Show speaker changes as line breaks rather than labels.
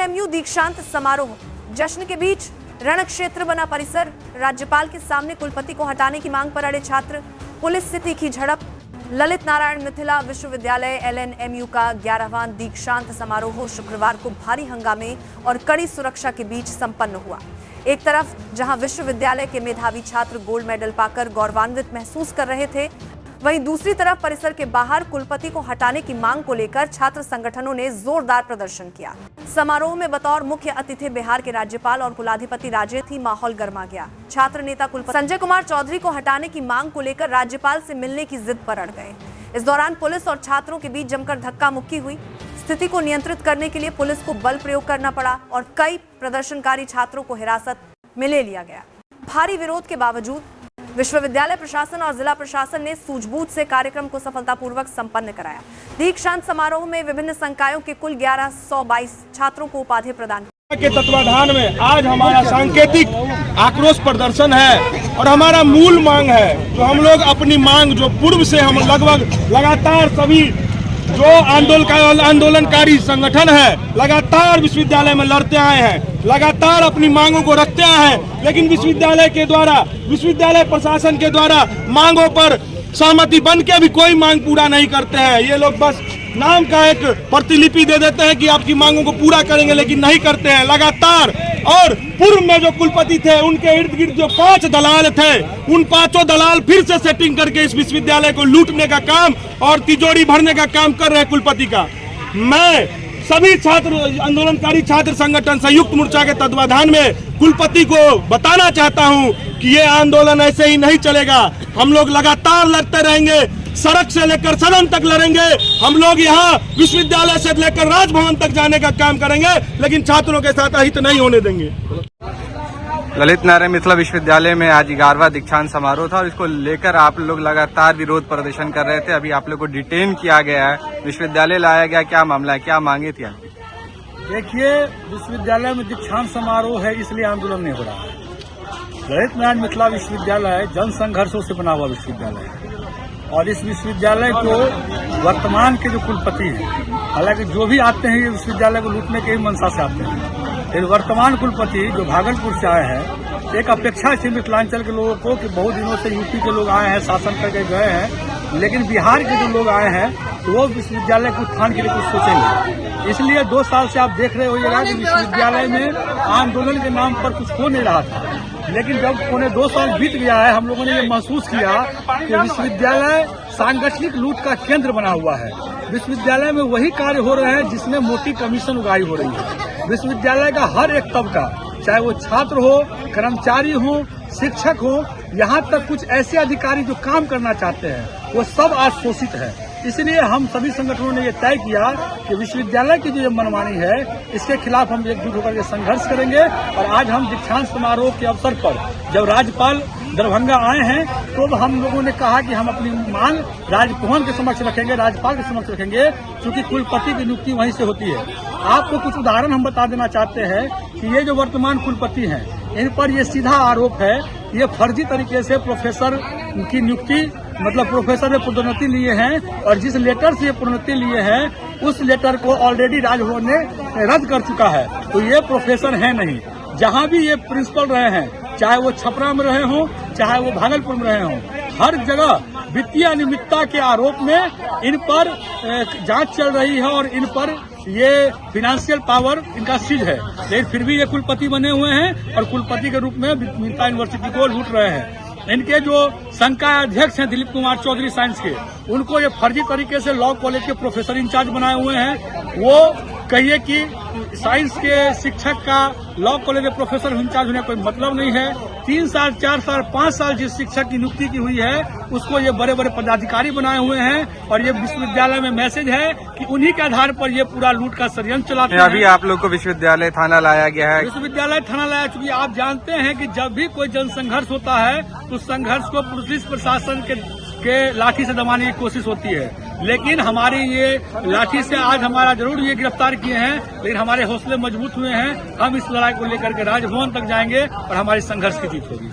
LNMU दीक्षांत समारोह। जश्न के बीच रण क्षेत्र बना परिसर। राज्यपाल के सामने कुलपति को हटाने की मांग पर अड़े छात्र। पुलिस से तीखी झड़प। ललित नारायण मिथिला विश्वविद्यालय एलएनएमयू का 11वां दीक्षांत समारोह शुक्रवार को भारी हंगामे और कड़ी सुरक्षा के बीच संपन्न हुआ। एक तरफ जहां विश्वविद्यालय के मेधावी छात्र गोल्ड मेडल पाकर गौरवान्वित महसूस कर रहे थे, वहीं दूसरी तरफ परिसर के बाहर कुलपति को हटाने की मांग को लेकर छात्र संगठनों ने जोरदार प्रदर्शन किया। समारोह में बतौर मुख्य अतिथि बिहार के राज्यपाल और कुलाधिपति राजे थी। माहौल गर्मा गया। छात्र नेता कुलपति संजय कुमार चौधरी को हटाने की मांग को लेकर राज्यपाल से मिलने की जिद पर अड़ गए। इस दौरान पुलिस और छात्रों के बीच जमकर धक्का मुक्की हुई। स्थिति को नियंत्रित करने के लिए पुलिस को बल प्रयोग करना पड़ा और कई प्रदर्शनकारी छात्रों को हिरासत में ले लिया गया। भारी विरोध के बावजूद विश्वविद्यालय प्रशासन और जिला प्रशासन ने सूझबूझ से कार्यक्रम को सफलतापूर्वक संपन्न कराया। दीक्षांत समारोह में विभिन्न संकायों के कुल 1122 छात्रों को उपाधि प्रदान
के तत्वाधान में आज हमारा सांकेतिक आक्रोश प्रदर्शन है और हमारा मूल मांग है जो हम लोग अपनी मांग जो पूर्व से हम लगभग लगातार सभी जो आंदोलनकारी संगठन है लगातार विश्वविद्यालय में लड़ते आए हैं, लगातार अपनी मांगों को रखते आए हैं, लेकिन विश्वविद्यालय के द्वारा विश्वविद्यालय प्रशासन के द्वारा मांगों पर सहमति बन के भी कोई मांग पूरा नहीं करते हैं। ये लोग बस नाम का एक प्रतिलिपि दे देते हैं कि आपकी मांगों को पूरा करेंगे, लेकिन नहीं करते हैं लगातार। और पूर्व में जो कुलपति थे उनके इर्द गिर्द जो 5 दलाल थे, उन 5 दलाल फिर से सेटिंग करके इस विश्वविद्यालय को लूटने का काम और तिजोरी भरने का काम कर रहे हैं कुलपति का। मैं सभी छात्र आंदोलनकारी छात्र संगठन संयुक्त मोर्चा के तत्वाधान में कुलपति को बताना चाहता हूं कि ये आंदोलन ऐसे ही नहीं चलेगा। हम लोग लगातार लड़ते रहेंगे, सड़क से लेकर सदन तक लड़ेंगे। हम लोग यहाँ विश्वविद्यालय से लेकर राजभवन तक जाने का काम करेंगे, लेकिन छात्रों के साथ अहित नहीं होने देंगे।
ललित नारायण मिथिला विश्वविद्यालय में आज 11वां दीक्षांत समारोह था और इसको लेकर आप लोग लगातार विरोध प्रदर्शन कर रहे थे। अभी आप लोग को डिटेन किया गया है, विश्वविद्यालय लाया गया, क्या मामला है, क्या मांगे थी आपकी?
देखिए, विश्वविद्यालय में दीक्षांत समारोह है इसलिए आंदोलन नहीं हो रहा है। ललित नारायण मिथिला विश्वविद्यालय जन संघर्षों से बना हुआ विश्वविद्यालय है और इस विश्वविद्यालय को वर्तमान के जो कुलपति हैं, हालांकि जो भी आते हैं ये विश्वविद्यालय को लूटने के ही मंशा से आते हैं, लेकिन वर्तमान कुलपति जो भागलपुर से आए हैं, एक अपेक्षा थी मिथिलांचल के लोगों को कि बहुत दिनों से यूपी के लोग आए हैं, शासन करके गए हैं, लेकिन बिहार के जो लोग आए हैं तो वो विश्वविद्यालय के उत्थान के लिए कुछ सोचेंगे। इसलिए 2 साल से आप देख रहे होइएगा कि विश्वविद्यालय में आंदोलन के नाम पर कुछ हो नहीं रहा था, लेकिन जब पौने 2 साल बीत गया है, हम लोगों ने ये महसूस किया कि विश्वविद्यालय सांगठनिक लूट का केंद्र बना हुआ है। विश्वविद्यालय में वही कार्य हो रहे हैं जिसमें मोटी कमीशन उगाई हो रही है। विश्वविद्यालय का हर एक तबका, चाहे वो छात्र हो, कर्मचारी हो, शिक्षक हो, यहाँ तक कुछ ऐसे अधिकारी जो काम करना चाहते हैं, वो सब आज शोषित है। इसलिए हम सभी संगठनों ने ये तय किया कि विश्वविद्यालय की जो ये मनमानी है, इसके खिलाफ हम एकजुट होकर के संघर्ष करेंगे। और आज हम दीक्षांत समारोह के अवसर पर जब राज्यपाल दरभंगा आए हैं तो हम लोगों ने कहा कि हम अपनी मांग राजभवन के समक्ष रखेंगे, राज्यपाल के समक्ष रखेंगे, क्योंकि कुलपति की नियुक्ति वहीं से होती है। आपको कुछ उदाहरण हम बता देना चाहते हैं कि ये जो वर्तमान कुलपति हैं, इन पर ये सीधा आरोप है, ये फर्जी तरीके से प्रोफेसर की नियुक्ति, मतलब प्रोफेसर में पदोन्नति लिए हैं और जिस लेटर से ये पदोन्नति लिए हैं उस लेटर को ऑलरेडी राजभवन ने रद्द कर चुका है। तो ये प्रोफेसर है नहीं। जहां भी ये प्रिंसिपल रहे हैं, चाहे वो छपरा में रहे हों, चाहे वो भागलपुर में रहे हों, हर जगह वित्तीय अनियमितता के आरोप में इन पर जांच चल रही है और इन पर ये फिनेंशियल पावर इनका सीज है, लेकिन फिर भी ये कुलपति बने हुए हैं और कुलपति के रूप में मिथिला यूनिवर्सिटी को लूट रहे हैं। इनके जो संकाय अध्यक्ष हैं दिलीप कुमार चौधरी साइंस के, उनको ये फर्जी तरीके से लॉ कॉलेज के प्रोफेसर इंचार्ज बनाए हुए हैं। वो कहिए कि साइंस के शिक्षक का लॉ कॉलेज में प्रोफेसर इंचार्ज होने का कोई मतलब नहीं है। 3 साल, 4 साल, 5 साल जिस शिक्षक की नियुक्ति की हुई है उसको ये बड़े बड़े पदाधिकारी बनाए हुए हैं और ये विश्वविद्यालय में मैसेज है कि उन्हीं के आधार पर ये पूरा लूट का षड्यंत्र चलाते हैं।
अभी आप लोग को विश्वविद्यालय थाना लाया गया है।
विश्वविद्यालय थाना लाया, चूंकि आप जानते हैं कि जब भी कोई जनसंघर्ष होता है तो संघर्ष को पुलिस प्रशासन के लाठी से दबाने की कोशिश होती है, लेकिन हमारी ये लाठी से आज हमारा जरूर ये गिरफ्तार किए हैं, लेकिन हमारे हौसले मजबूत हुए हैं। हम इस लड़ाई को लेकर के राजभवन तक जाएंगे और हमारी संघर्ष की जीत होगी।